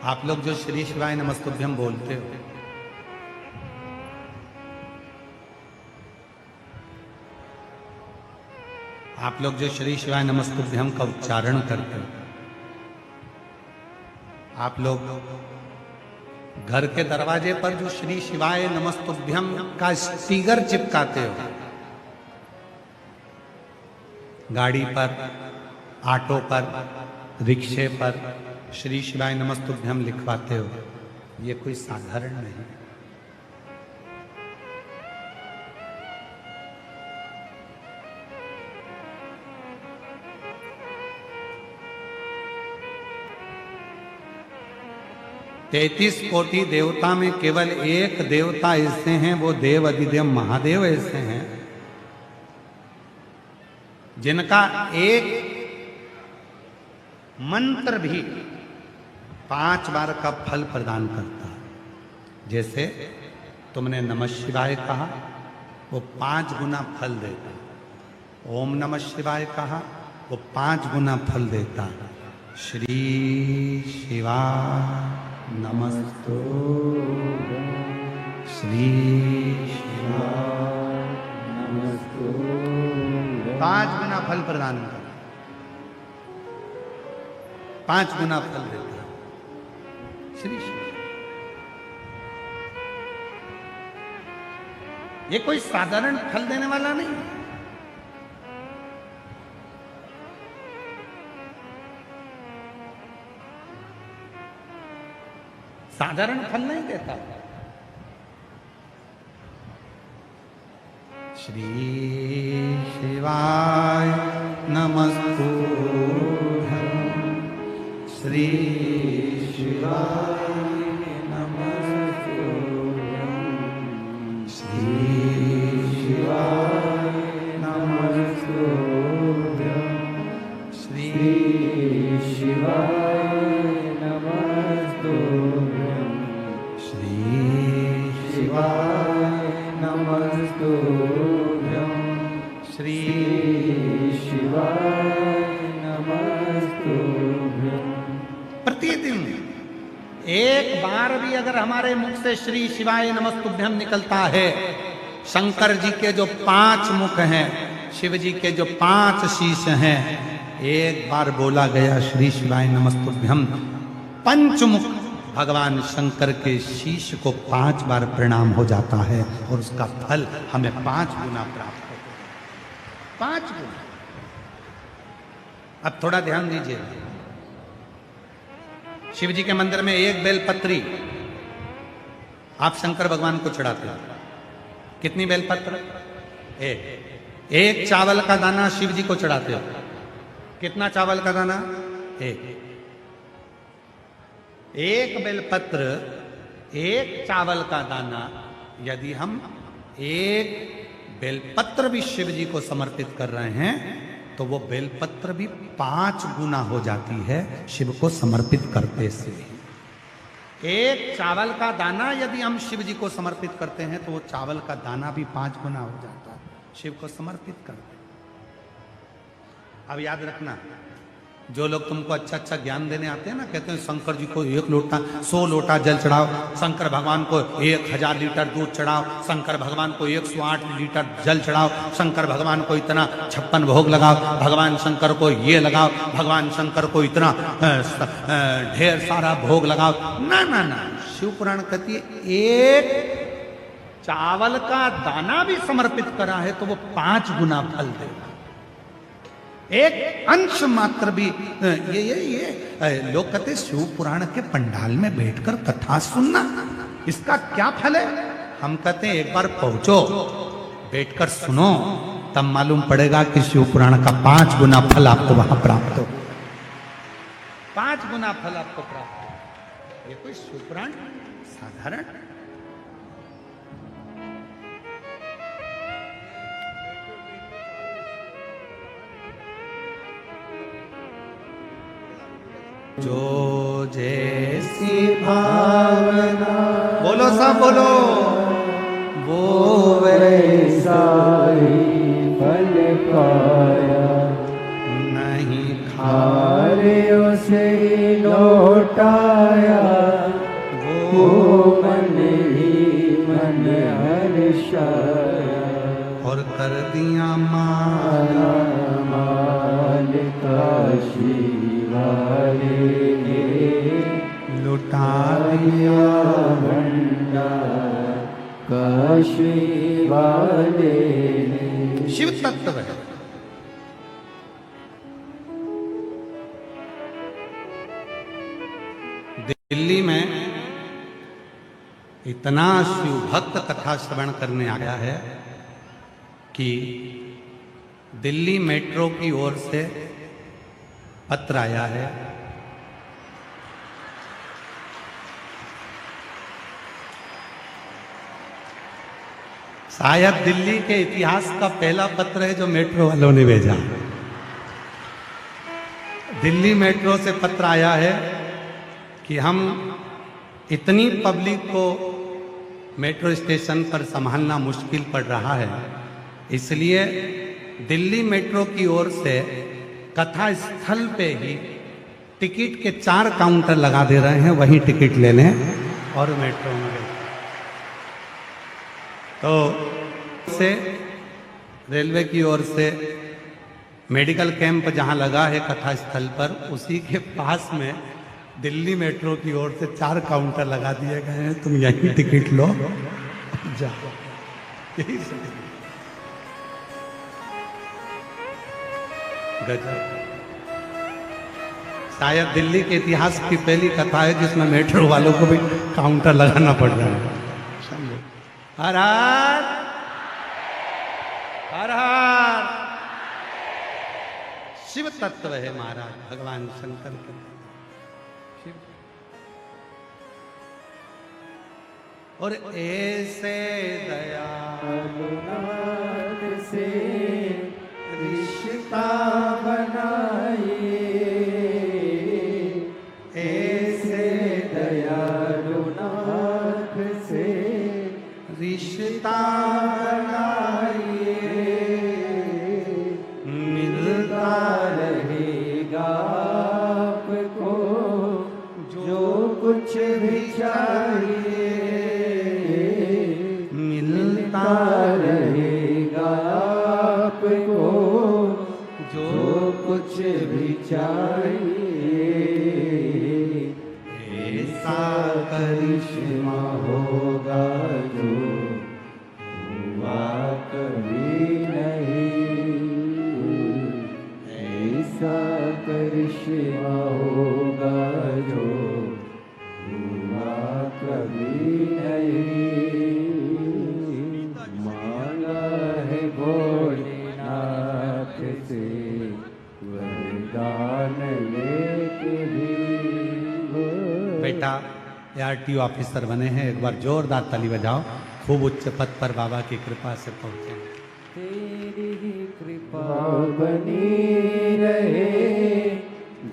आप लोग जो श्री शिवाय नमस्तुभ्यम बोलते हो, आप लोग जो श्री शिवाय नमस्तुभ्यम का उच्चारण करते हो, आप लोग घर के दरवाजे पर जो श्री शिवाय नमस्तुभ्यम का स्टिकर चिपकाते हो, गाड़ी पर, ऑटो पर, रिक्शे पर श्री शिवाय नमस्तुभ्यम लिखवाते हो, ये कोई साधारण नहीं। तैतीस कोटि देवता में केवल एक देवता ऐसे हैं, वो देव अधिदेव महादेव ऐसे हैं जिनका एक मंत्र भी 5 बार का फल प्रदान करता है। जैसे तुमने नमः शिवाय कहा, वो 5 गुना फल देता है। ओम नमः शिवाय कहा, वो 5 गुना फल देता है। श्री शिवाय नमस्तुभ्यं, श्री शिवाय नमस्तुभ्यं, 5 गुना फल प्रदान करता, 5 गुना फल देता है श्री शिव। ये कोई साधारण फल देने वाला नहीं है। साधारण फल नहीं देता। श्री शिवाय नमस्तुभ्यं, श्री शिवाय नमस्तुभ्यं, श्री शिवाय नमस्तुभ्यं, श्री शिवाय नमस्तुभ्यं, श्री शिवाय नमस्तुभ्यं, श्री शिवाय नमस्तुभ्यं। प्रतिदिन एक बार भी अगर हमारे मुख से श्री शिवाय नमस्तुभ्यम निकलता है, शंकर जी के जो 5 मुख हैं, शिव जी के जो 5 शीश हैं, एक बार बोला गया श्री शिवाय नमस्तुभ्यम, पंचमुख भगवान शंकर के शीश को 5 बार प्रणाम हो जाता है और उसका फल हमें 5 गुना प्राप्त होता है। 5 गुना। अब थोड़ा ध्यान दीजिए, शिव जी के मंदिर में एक बेलपत्री आप शंकर भगवान को चढ़ाते हो। कितनी बेलपत्र? एक चावल का दाना शिव जी को चढ़ाते हो। कितना चावल का दाना? एक बेलपत्र, एक चावल का दाना। यदि हम एक बेलपत्र भी शिव जी को समर्पित कर रहे हैं तो वो बेलपत्र भी 5 गुना हो जाती है शिव को समर्पित करते से। एक चावल का दाना यदि हम शिव जी को समर्पित करते हैं तो वो चावल का दाना भी 5 गुना हो जाता है शिव को समर्पित करते। अब याद रखना, जो लोग तुमको अच्छा अच्छा ज्ञान देने आते हैं ना, कहते हैं शंकर जी को 1 लोटा 100 लोटा जल चढ़ाओ, शंकर भगवान को 1000 लीटर दूध चढ़ाओ, शंकर भगवान को 108 लीटर जल चढ़ाओ, शंकर भगवान को इतना 56 भोग लगाओ, भगवान शंकर को ये लगाओ, भगवान शंकर को इतना ढेर सारा भोग लगाओ। ना ना ना, शिव पुराण कहती है एक चावल का दाना भी समर्पित करा है तो वो 5 गुना फल देगा। एक अंश मात्र भी ये लोग कहते शिव पुराण के पंडाल में बैठकर कथा सुनना, इसका क्या फल है? हम कहते हैं एक बार पहुंचो, बैठकर सुनो, तब मालूम पड़ेगा कि शिव पुराण का 5 गुना फल आपको वहां प्राप्त हो। 5 गुना फल आपको प्राप्त हो। ये कोई शिव पुराण साधारण? जो जैसी भावना, बोलो सब बोलो, वो वैसा ही फल पाया, नहीं खारे उसे लौटाया, मन ही मन हर्षाया, और कर दिया माला माल काशी वाले ने, लुटा दिया भंडार काशी वाले ने। शिव तत्व है। दिल्ली में इतना शिव भक्त कथा श्रवण करने आया है कि दिल्ली मेट्रो की ओर से पत्र आया है। शायद दिल्ली के इतिहास का पहला पत्र है जो मेट्रो वालों ने भेजा। दिल्ली मेट्रो से पत्र आया है कि हम इतनी पब्लिक को मेट्रो स्टेशन पर संभालना मुश्किल पड़ रहा है, इसलिए दिल्ली मेट्रो की ओर से कथा स्थल पे ही टिकट के 4 काउंटर लगा दे रहे हैं, वहीं टिकट ले लें और मेट्रो में बैठें। तो से रेलवे की ओर से मेडिकल कैंप जहां लगा है कथा स्थल पर, उसी के पास में दिल्ली मेट्रो की ओर से 4 काउंटर लगा दिए गए हैं। तुम यहीं टिकट लो जाओ। यही गजब। शायद दिल्ली के इतिहास की पहली कथा है जिसमें मेट्रो वालों को भी काउंटर लगाना पड़ रहा है। हर हर हर हर शिव तत्व है महाराज भगवान शंकर के। शिव और ऐसे दयालुनाथ से रिश्ता बनाइए, ऐसे दयालुनाथ से रिश्ता बनाइए, मिलता रहेगा आपको जो कुछ भी चाहिए, मिलता रहेगा आपको जो कुछ भी चाहिए। ऐसा करिश्मा होगा जो हुआ कभी नहीं, ऐसा करिश्मा होगा जो हुआ कभी नहीं। मांगा है भोलेनाथ से वरदान लेके भी बेटा आरटीओ ऑफिसर बने हैं, एक बार जोरदार ताली बजाओ। खूब उच्च पद पर बाबा की कृपा से पहुंचे। तेरी ही कृपा बनी रहे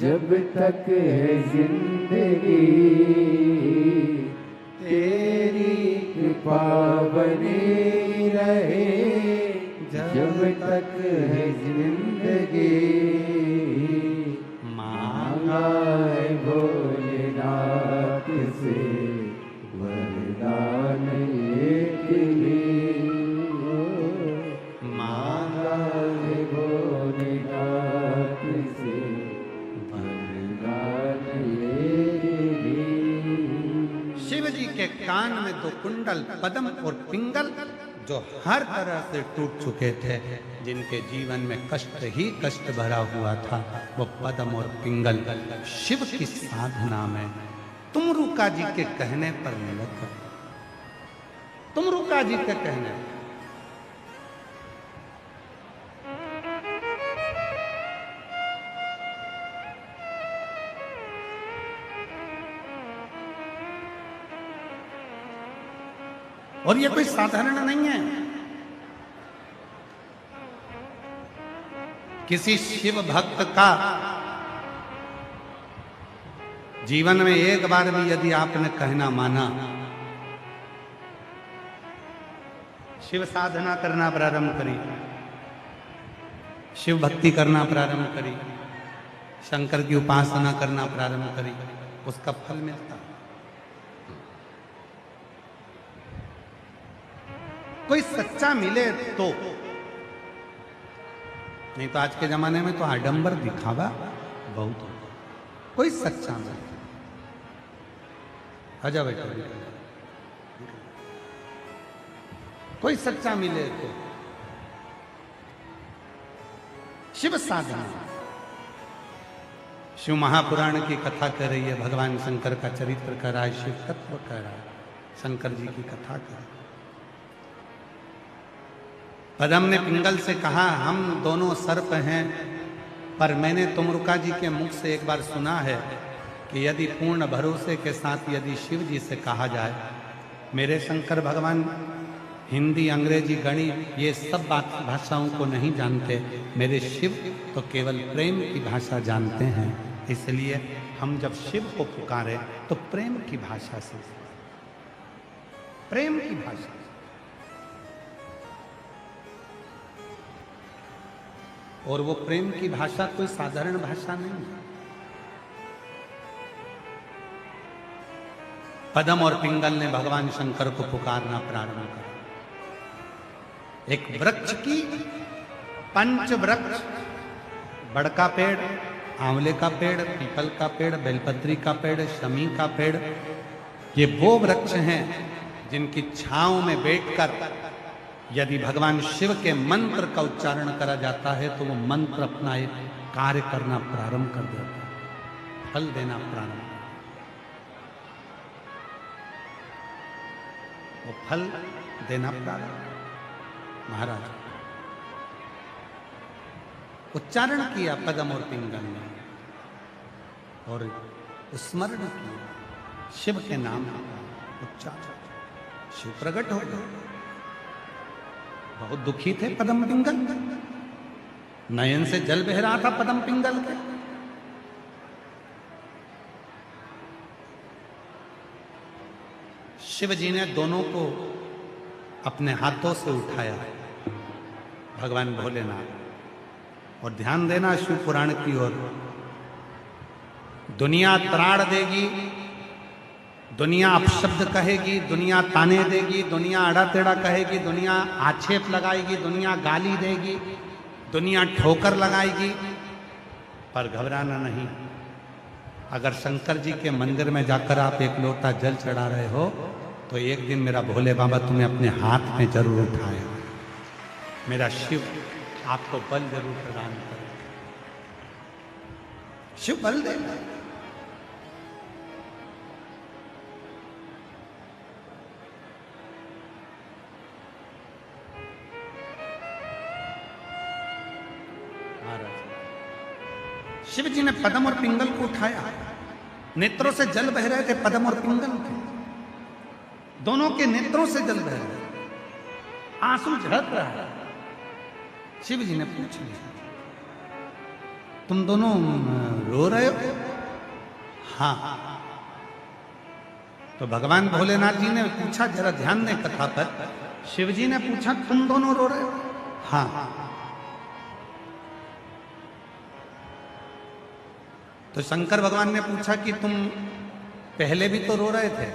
जब तक है जिंदगी, तेरी कृपा बनी रहे जब तक है जिंदगी। मांगा है भोलेनाथ से वरदान एक ही, मांगा है भोलेनाथ से वरदान एक ही। शिव जी के कान में 2 कुंडल पद्म और पिंगल जो हर तरह से टूट चुके थे, जिनके जीवन में कष्ट ही कष्ट भरा हुआ था, वो पद्म और पिंगल शिव की साधना में तुमरुका जी के कहने पर मिला था। तुमरुका जी के कहने पर। और ये कोई साधारण नहीं है। किसी शिव भक्त का जीवन में एक बार भी यदि आपने कहना माना, शिव साधना करना प्रारंभ करी, शिव भक्ति करना प्रारंभ करी, शंकर की उपासना करना प्रारंभ करी, उसका फल मिलता। कोई सच्चा मिले तो, नहीं तो आज के जमाने में तो आडंबर दिखावा बहुत होता। कोई सच्चा मिले, आजा बेटा, कोई सच्चा मिले तो शिव साधना। शिव महापुराण की कथा कर रही है, भगवान शंकर का चरित्र कर रहा है, शिव तत्व कर रहा है, शंकर जी की कथा कर रहा है। पदम ने पिंगल से कहा हम दोनों सर्प हैं, पर मैंने तुमरुका जी के मुख से एक बार सुना है कि यदि पूर्ण भरोसे के साथ यदि शिव जी से कहा जाए, मेरे शंकर भगवान हिंदी, अंग्रेजी, गणित ये सब भाषाओं को नहीं जानते, मेरे शिव तो केवल प्रेम की भाषा जानते हैं। इसलिए हम जब शिव को पुकारे तो प्रेम की भाषा से, प्रेम की भाषा। और वो प्रेम की भाषा कोई साधारण भाषा नहीं है। पदम और पिंगल ने भगवान शंकर को पुकारना प्रारंभ करा। एक वृक्ष की, पंच वृक्ष, बड़का पेड़, आंवले का पेड़, पीपल का पेड़, बेलपत्री का पेड़, शमी का पेड़, ये वो वृक्ष हैं जिनकी छांव में बैठकर यदि भगवान शिव के मंत्र का उच्चारण करा जाता है तो वो मंत्र अपना एक कार्य करना प्रारंभ कर देता है, फल देना प्रारंभ, वो फल देना प्रारंभ। महाराज उच्चारण किया पदम और पिंगल ने और स्मरण किया शिव के नाम का उच्चारण, शिव प्रकट हो गए। बहुत दुखी थे पदम पिंगल, नयन से जल बह रहा था पदम पिंगल के। शिव जी ने दोनों को अपने हाथों से उठाया, भगवान भोलेनाथ। और ध्यान देना शिव पुराण की ओर, दुनिया त्राड़ देगी, दुनिया अपशब्द कहेगी, दुनिया ताने देगी, दुनिया अड़ा टेढ़ा कहेगी, दुनिया आक्षेप लगाएगी, दुनिया गाली देगी, दुनिया ठोकर लगाएगी, पर घबराना नहीं। अगर शंकर जी के मंदिर में जाकर आप एक लोटा जल चढ़ा रहे हो तो एक दिन मेरा भोले बाबा तुम्हें अपने हाथ में जरूर उठाएगा, मेरा शिव आपको बल जरूर प्रदान करेगा, शिव बल देगा। शिव जी ने पदम और पिंगल को उठाया, नेत्रों से जल बह रहे थे पदम और पिंगल के, दोनों के नेत्रों से जल बह रहे, आंसू झड़क रहा है। शिव जी ने पूछ लिया तुम दोनों रो रहे हो? हाँ। तो भगवान भोलेनाथ जी ने पूछा, जरा ध्यान दें कथा पर, शिव जी ने पूछा तुम दोनों रो रहे हो? हाँ। तो शंकर भगवान ने पूछा कि तुम पहले भी तो रो रहे थे?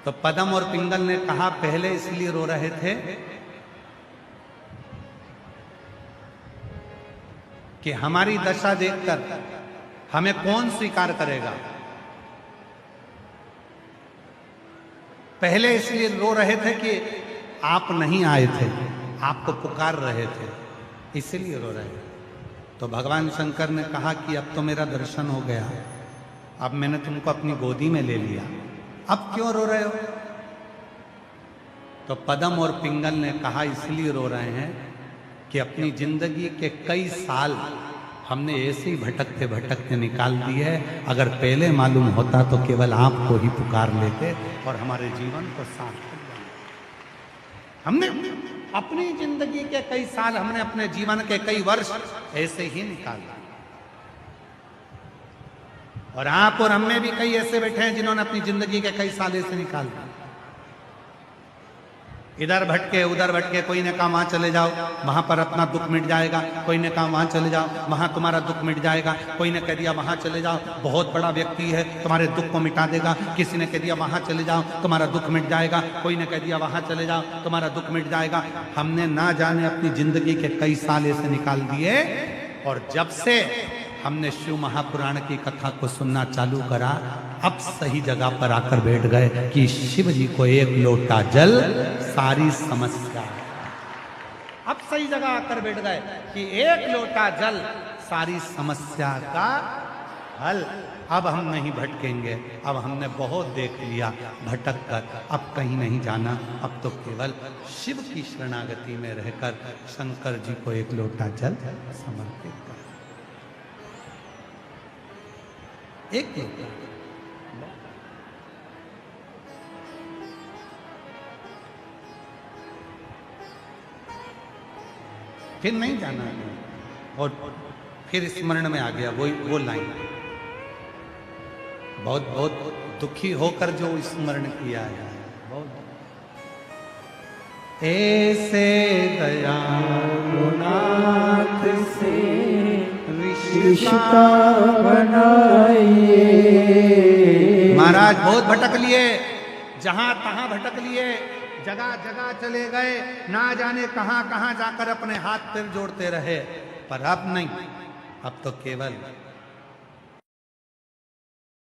तो पदम और पिंगल ने कहा पहले इसलिए रो रहे थे कि हमारी दशा देखकर हमें कौन स्वीकार करेगा। पहले इसलिए रो रहे थे कि आप नहीं आए थे, आपको पुकार रहे थे, इसलिए रो रहे थे। तो भगवान शंकर ने कहा कि अब तो मेरा दर्शन हो गया, अब मैंने तुमको अपनी गोदी में ले लिया, अब क्यों रो रहे हो? तो पदम और पिंगल ने कहा इसलिए रो रहे हैं कि अपनी जिंदगी के कई साल हमने ऐसे ही भटकते भटकते निकाल दिए, अगर पहले मालूम होता तो केवल आपको ही पुकार लेते और हमारे जीवन को साफ कर दिया। हमने अपनी जिंदगी के कई साल, हमने अपने जीवन के कई वर्ष ऐसे ही निकाल दिए। और आप और हम में भी कई ऐसे बैठे हैं जिन्होंने अपनी जिंदगी के कई साल ऐसे निकाल दिए। इधर भटके उधर भटके, कोई ने कहा वहां चले जाओ, वहां पर अपना दुख मिट जाएगा, कोई ने कहा वहां चले जाओ, वहां तुम्हारा दुख मिट जाएगा, कोई ने कह दिया वहां चले जाओ, बहुत बड़ा व्यक्ति है तुम्हारे दुख को मिटा देगा, किसी ने कह दिया वहां चले जाओ तुम्हारा दुख मिट जाएगा, कोई ने कह दिया वहां चले जाओ तुम्हारा दुख मिट जाएगा। हमने ना जाने अपनी जिंदगी के कई साल ऐसे निकाल दिए, और जब से हमने शिव महापुराण की कथा को सुनना चालू करा, अब सही जगह पर आकर बैठ गए कि शिव जी को एक लोटा जल सारी समस्या। अब सही जगह आकर बैठ गए कि एक लोटा जल सारी समस्या का हल। अब हम नहीं भटकेंगे, अब हमने बहुत देख लिया भटक कर, अब कहीं नहीं जाना, अब तो केवल शिव की शरणागति में रहकर शंकर जी को एक लोटा जल समर्पित कर, एक लोटा। फिर नहीं जाना है, और फिर स्मरण में आ गया वो लाइन, बहुत बहुत दुखी होकर जो स्मरण किया है, बहुत ऐसे दयालुनाथ से रिश्ता बनाइए। महाराज बहुत भटक लिए, जहां तहां भटक लिए, जगह जगह चले गए, ना जाने कहां कहां जाकर अपने हाथ पैर जोड़ते रहे, पर अब नहीं, अब तो केवल